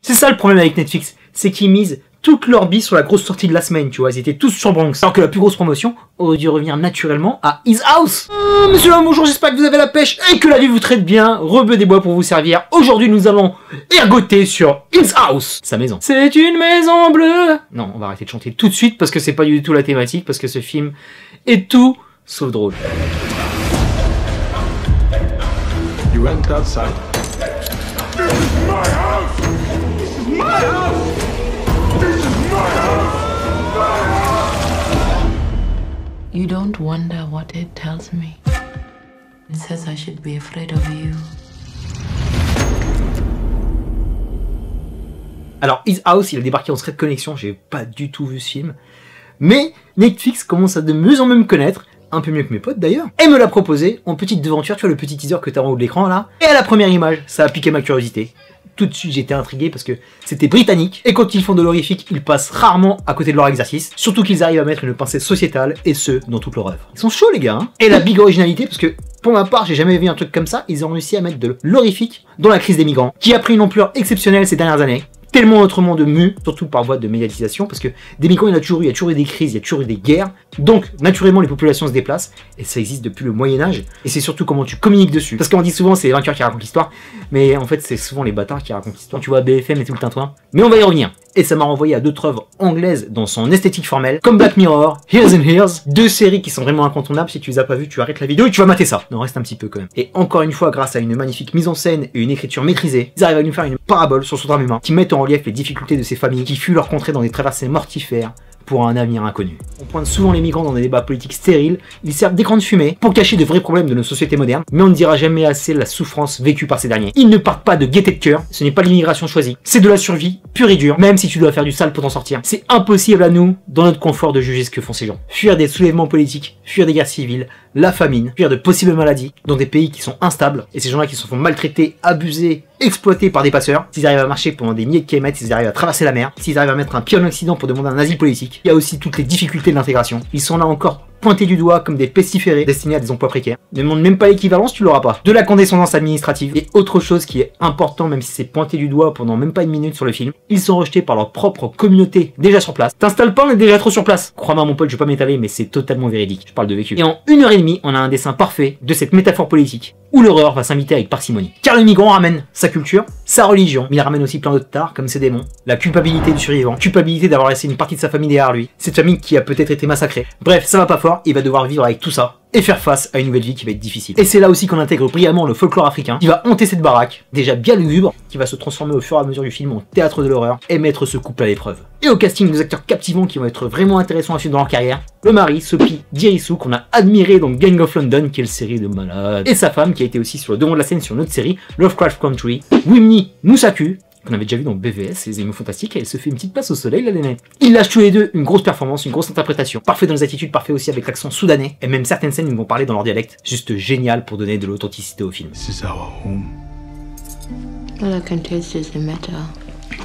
C'est ça le problème avec Netflix, c'est qu'ils misent toute leur bille sur la grosse sortie de la semaine, tu vois, ils étaient tous sur Bronx. Alors que la plus grosse promotion aurait dû revenir naturellement à His House. Monsieur là, bonjour, j'espère que vous avez la pêche et que la vie vous traite bien. Rebeu des bois pour vous servir. Aujourd'hui, nous allons ergoter sur His House, sa maison. C'est une maison bleue. Non, on va arrêter de chanter tout de suite parce que c'est pas du tout la thématique, parce que ce film est tout sauf drôle. You went outside. This is my house! This is my house! This is my house! My house! You don't wonder what it tells me. It says I should be afraid of you. Alors, His House, il a débarqué en Secret Connection, j'ai pas du tout vu ce film. Mais Netflix commence à de mieux en mieux me connaître, un peu mieux que mes potes d'ailleurs, et me l'a proposé en petite devanture, tu vois le petit teaser que t'as en haut de l'écran là, et à la première image, ça a piqué ma curiosité. Tout de suite j'étais intrigué parce que c'était britannique, et quand ils font de l'horrifique, ils passent rarement à côté de leur exercice, surtout qu'ils arrivent à mettre une pensée sociétale, et ce, dans toute leur œuvre. Ils sont chauds les gars, hein. Et la big originalité, parce que pour ma part, j'ai jamais vu un truc comme ça, ils ont réussi à mettre de l'horrifique dans la crise des migrants, qui a pris une ampleur exceptionnelle ces dernières années. Tellement autrement de mu, surtout par voie de médiatisation, parce que des migrants il y a toujours eu des crises, il y a toujours eu des guerres, donc naturellement les populations se déplacent, et ça existe depuis le Moyen-Âge, et c'est surtout comment tu communiques dessus. Parce qu'on dit souvent c'est les vainqueurs qui racontent l'histoire, mais en fait c'est souvent les bâtards qui racontent l'histoire. Tu vois BFM et tout le tintouin, mais on va y revenir. Et ça m'a renvoyé à d'autres œuvres anglaises dans son esthétique formelle, comme Black Mirror, Here's and Here's, deux séries qui sont vraiment incontournables. Si tu les as pas vues, tu arrêtes la vidéo et tu vas mater ça. Non, reste un petit peu quand même. Et encore une fois, grâce à une magnifique mise en scène et une écriture maîtrisée, ils arrivent à nous faire une parabole sur son drame humain, qui met en relief les difficultés de ces familles qui fuient leur contrée dans des traversées mortifères pour un avenir inconnu. On pointe souvent les migrants dans des débats politiques stériles, ils servent d'écran de fumée pour cacher de vrais problèmes de nos sociétés modernes, mais on ne dira jamais assez la souffrance vécue par ces derniers. Ils ne partent pas de gaieté de cœur, ce n'est pas l'immigration choisie, c'est de la survie pure et dure, même si tu dois faire du sale pour t'en sortir. C'est impossible à nous, dans notre confort, de juger ce que font ces gens. Fuir des soulèvements politiques, fuir des guerres civiles, la famine, fuir de possibles maladies, dans des pays qui sont instables, et ces gens-là qui se font maltraiter, abusés, exploités par des passeurs, s'ils arrivent à marcher pendant des milliers de kilomètres, s'ils arrivent à traverser la mer, s'ils arrivent à mettre un pied en Occident pour demander un asile politique, il y a aussi toutes les difficultés de l'intégration. Ils sont là encore pointés du doigt comme des pestiférés destinés à des emplois précaires. Ne demande même pas l'équivalence, tu l'auras pas. De la condescendance administrative. Et autre chose qui est important, même si c'est pointé du doigt pendant même pas une minute sur le film, ils sont rejetés par leur propre communauté déjà sur place. T'installes pas, on est déjà trop sur place. Crois-moi mon pote, je vais pas m'étaler, mais c'est totalement véridique. Je parle de vécu. Et en 1h30, on a un dessin parfait de cette métaphore politique, où l'horreur va s'inviter avec parcimonie. Car le migrant ramène sa culture, sa religion, mais il ramène aussi plein d'autres tares, comme ses démons, la culpabilité du survivant, culpabilité d'avoir laissé une partie de sa famille derrière lui, cette famille qui a peut-être été massacrée. Bref, ça va pas fort, il va devoir vivre avec tout ça, et faire face à une nouvelle vie qui va être difficile. Et c'est là aussi qu'on intègre brillamment le folklore africain, qui va hanter cette baraque, déjà bien lugubre, qui va se transformer au fur et à mesure du film en théâtre de l'horreur, et mettre ce couple à l'épreuve. Et au casting, des acteurs captivants qui vont être vraiment intéressants à suivre dans leur carrière, le mari, Sophie Dirisu, qu'on a admiré dans Gang of London, qui est une série de malades, et sa femme, qui a été aussi sur le devant de la scène sur une autre série, Lovecraft Country, Wimni Moussaku, qu'on avait déjà vu dans BVS, les animaux fantastiques, et elle se fait une petite place au soleil, la nénette. Ils lâchent tous les deux une grosse performance, une grosse interprétation. Parfait dans les attitudes, parfait aussi avec l'accent soudanais, et même certaines scènes ils vont parler dans leur dialecte. Juste génial pour donner de l'authenticité au film. This is our home. All I can taste is the metal.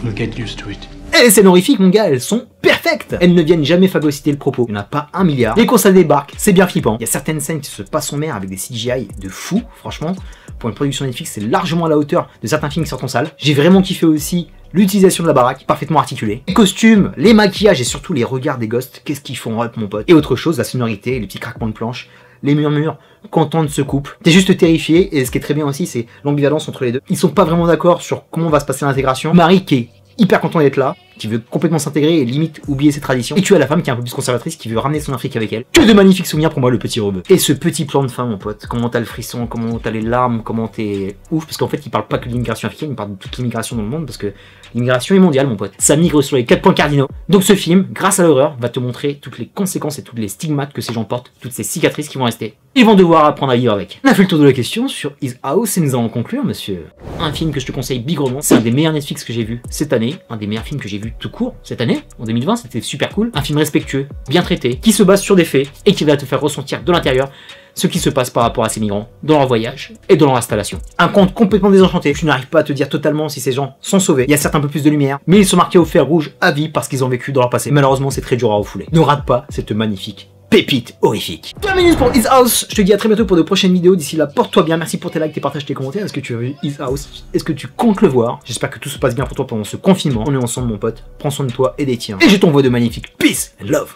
We'll get used to it. Et les scènes horrifiques, mon gars, elles sont perfectes. Elles ne viennent jamais phagocyter le propos. Il n'y en a pas un milliard. Et quand ça débarque, c'est bien flippant. Il y a certaines scènes qui se passent en mer avec des CGI de fou, franchement. Pour une production Netflix, c'est largement à la hauteur de certains films qui sortent en salle. J'ai vraiment kiffé aussi l'utilisation de la baraque, parfaitement articulée. Les costumes, les maquillages et surtout les regards des ghosts, qu'est-ce qu'ils font rap, mon pote. Et autre chose, la sonorité, les petits craquements de planches, les murmures contents de ce couple. T'es juste terrifié, et ce qui est très bien aussi, c'est l'ambivalence entre les deux. Ils sont pas vraiment d'accord sur comment va se passer l'intégration. Marie qui est hyper content d'être là, qui veut complètement s'intégrer et limite oublier ses traditions. Et tu as la femme qui est un peu plus conservatrice, qui veut ramener son Afrique avec elle. Que de magnifiques souvenirs pour moi, le petit rebeu. Et ce petit plan de fin, mon pote, comment t'as le frisson, comment t'as les larmes, comment t'es ouf, parce qu'en fait il parle pas que de l'immigration africaine, il parle de toute l'immigration dans le monde, parce que l'immigration est mondiale, mon pote. Ça migre sur les 4 points cardinaux. Donc ce film, grâce à l'horreur, va te montrer toutes les conséquences et toutes les stigmates que ces gens portent, toutes ces cicatrices qui vont rester. Ils vont devoir apprendre à vivre avec. On a fait le tour de la question sur His House et nous allons conclure, monsieur. Un film que je te conseille bigrement, c'est un des meilleurs Netflix que j'ai vu cette année, un des meilleurs films que j'ai vu tout court cette année, en 2020, c'était super cool. Un film respectueux, bien traité, qui se base sur des faits et qui va te faire ressentir de l'intérieur ce qui se passe par rapport à ces migrants, dans leur voyage et dans leur installation. Un conte complètement désenchanté, je n'arrive pas à te dire totalement si ces gens sont sauvés, il y a certes un peu plus de lumière, mais ils sont marqués au fer rouge à vie parce qu'ils ont vécu dans leur passé. Malheureusement, c'est très dur à refouler. Ne rate pas cette magnifique pépite horrifique. Terminus pour His House. Je te dis à très bientôt pour de prochaines vidéos. D'ici là, porte-toi bien. Merci pour tes likes, tes partages, tes commentaires. Est-ce que tu as vu His House? Est-ce que tu comptes le voir? J'espère que tout se passe bien pour toi pendant ce confinement. On est ensemble, mon pote. Prends soin de toi et des tiens. Et je t'envoie de magnifiques peace and love.